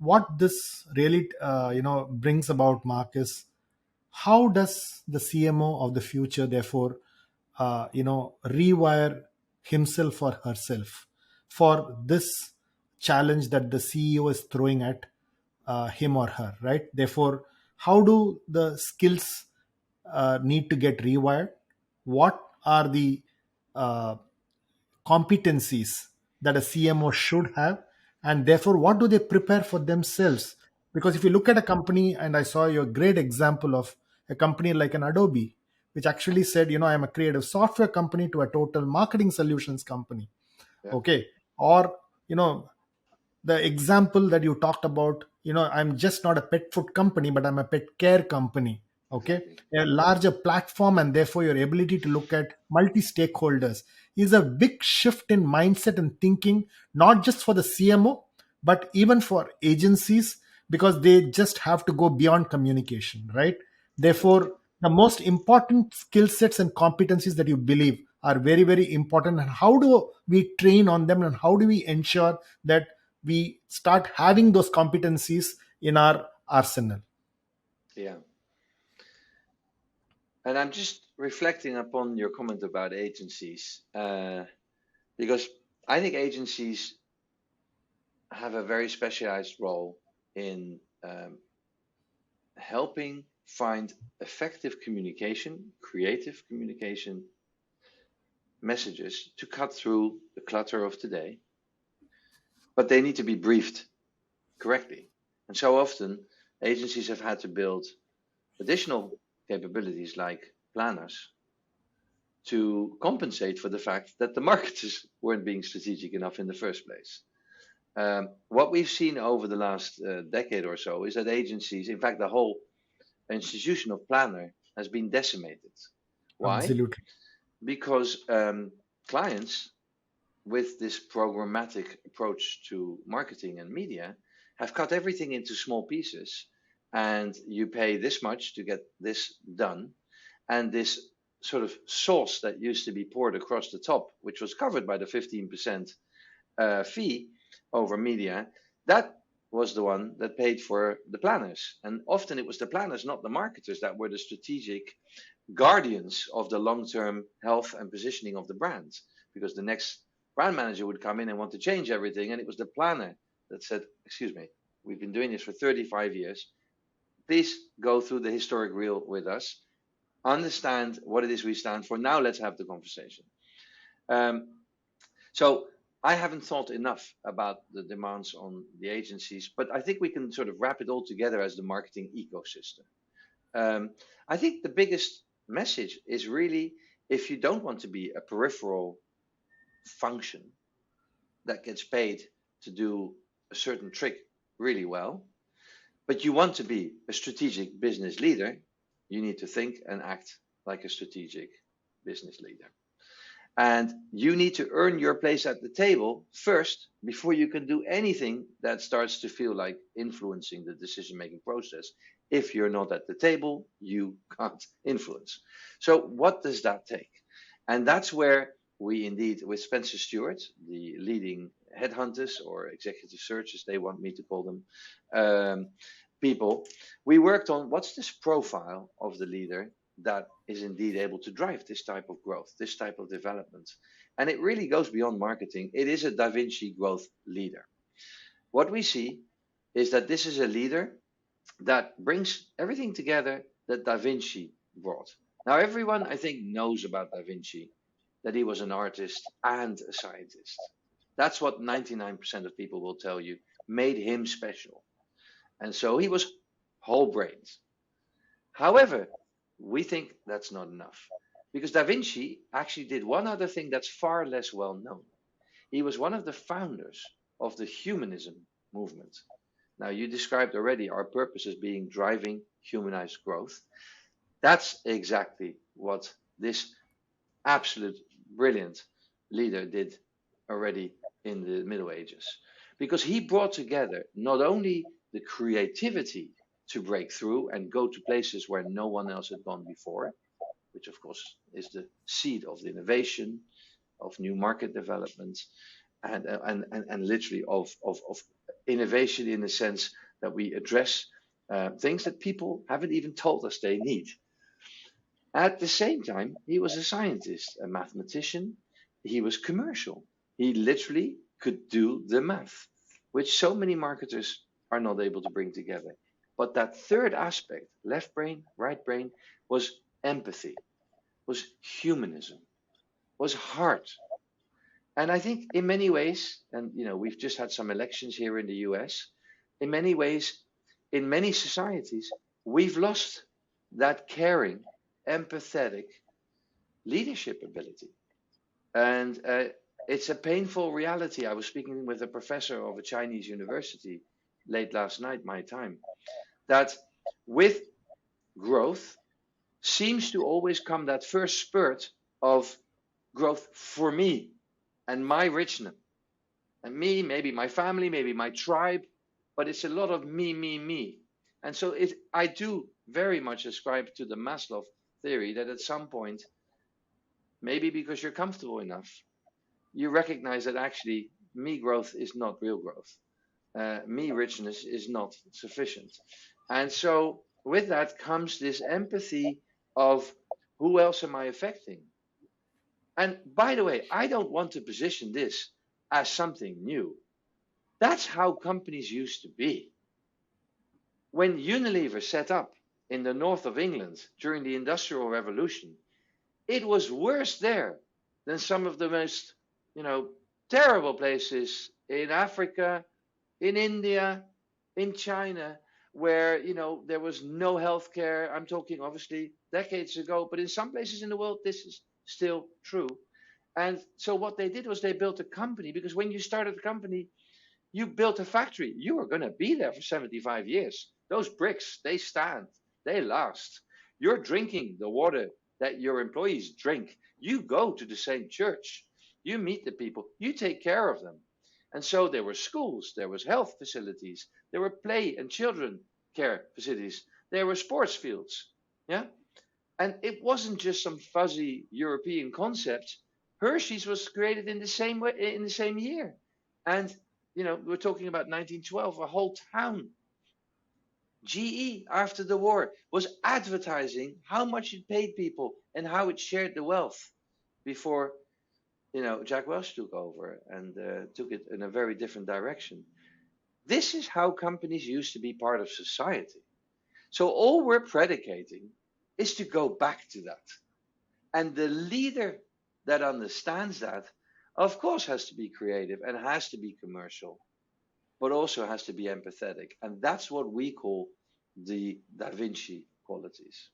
what this really brings about, Mark, is how does the CMO of the future therefore rewire himself or herself for this challenge that the CEO is throwing at him or her, right? Therefore, how do the skills need to get rewired? What are the uh, competencies that a CMO should have, and therefore, what do they prepare for themselves? Because if you look at a company, and I saw your great example of a company like an Adobe, which actually said, I'm a creative software company to a total marketing solutions company. Yeah, Okay. Or, you know, the example that you talked about, I'm just not a pet food company, but I'm a pet care company. Okay. exactly. A larger platform, and therefore your ability to look at multi stakeholders is a big shift in mindset and thinking, not just for the CMO, but even for agencies, because they just have to go beyond communication, right? That's right. Therefore, the most important skill sets and competencies that you believe are very, very important. And how do we train on them, and how do we ensure that we start having those competencies in our arsenal? Yeah. And I'm just reflecting upon your comment about agencies, because I think agencies have a very specialized role in helping find effective communication, creative communication messages to cut through the clutter of today, but they need to be briefed correctly. And so often, agencies have had to build additional capabilities like planners to compensate for the fact that the marketers weren't being strategic enough in the first place. What we've seen over the last decade or so is that agencies, in fact, the whole institution of planner has been decimated. Why? Absolutely. Because clients with this programmatic approach to marketing and media have cut everything into small pieces, and you pay this much to get this done, and this sort of sauce that used to be poured across the top, which was covered by the 15% fee over media, that was the one that paid for the planners. And often it was the planners, not the marketers, that were the strategic guardians of the long-term health and positioning of the brand, because the next brand manager would come in and want to change everything, and it was the planner that said, excuse me, we've been doing this for 35 years, please go through the historic reel with us, understand what it is we stand for, now let's have the conversation. So I haven't thought enough about the demands on the agencies, but I think we can sort of wrap it all together as the marketing ecosystem. I think the biggest message is really, if you don't want to be a peripheral function that gets paid to do a certain trick really well, but you want to be a strategic business leader, you need to think and act like a strategic business leader. And you need to earn your place at the table first before you can do anything that starts to feel like influencing the decision-making process. If you're not at the table, you can't influence. So what does that take? And that's where we indeed, with Spencer Stewart, the leading headhunters or executive search, as they want me to call them, people, we worked on what's this profile of the leader that is indeed able to drive this type of growth, this type of development. And it really goes beyond marketing. It is a Da Vinci growth leader. What we see is that this is a leader that brings everything together that Da Vinci brought. Now, everyone, I think, knows about Da Vinci, that he was an artist and a scientist. That's what 99% of people will tell you made him special. And so he was whole brains. However, we think that's not enough, because Da Vinci actually did one other thing that's far less well known. He was one of the founders of the humanism movement. Now, you described already our purpose as being driving humanized growth. That's exactly what this absolute brilliant leader did already in the Middle Ages, because he brought together not only the creativity to break through and go to places where no one else had gone before, which of course is the seed of the innovation, of new market development, and literally of innovation in the sense that we address things that people haven't even told us they need. At the same time, he was a scientist, a mathematician. He was commercial. He literally could do the math, which so many marketers are not able to bring together. But that third aspect, left brain, right brain, was empathy, was humanism, was heart. And I think in many ways, and we've just had some elections here in the US, in many ways, in many societies, we've lost that caring, empathetic leadership ability. And it's a painful reality. I was speaking with a professor of a Chinese university late last night, my time, that with growth seems to always come that first spurt of growth for me and my richness. And me, maybe my family, maybe my tribe, but it's a lot of me, me, me. And so I do very much ascribe to the Maslow theory that at some point, maybe because you're comfortable enough, you recognize that actually me growth is not real growth. Me richness is not sufficient. And so with that comes this empathy of who else am I affecting? And by the way, I don't want to position this as something new. That's how companies used to be. When Unilever set up in the north of England during the Industrial Revolution, it was worse there than some of the most, terrible places in Africa, in India, in China, where, there was no healthcare. I'm talking obviously decades ago, but in some places in the world, this is still true. And so what they did was they built a company, because when you started a company, you built a factory. You are going to be there for 75 years. Those bricks, they stand, they last. You're drinking the water that your employees drink. You go to the same church. You meet the people. You take care of them. And so there were schools, there was health facilities, there were play and children care facilities, there were sports fields. Yeah. And it wasn't just some fuzzy European concept. Hershey's was created in the same way, in the same year. And we're talking about 1912, a whole town. GE, after the war, was advertising how much it paid people and how it shared the wealth before, Jack Welch took over and took it in a very different direction. This is how companies used to be part of society. So all we're predicating is to go back to that. And the leader that understands that, of course, has to be creative and has to be commercial, but also has to be empathetic. And that's what we call the Da Vinci qualities.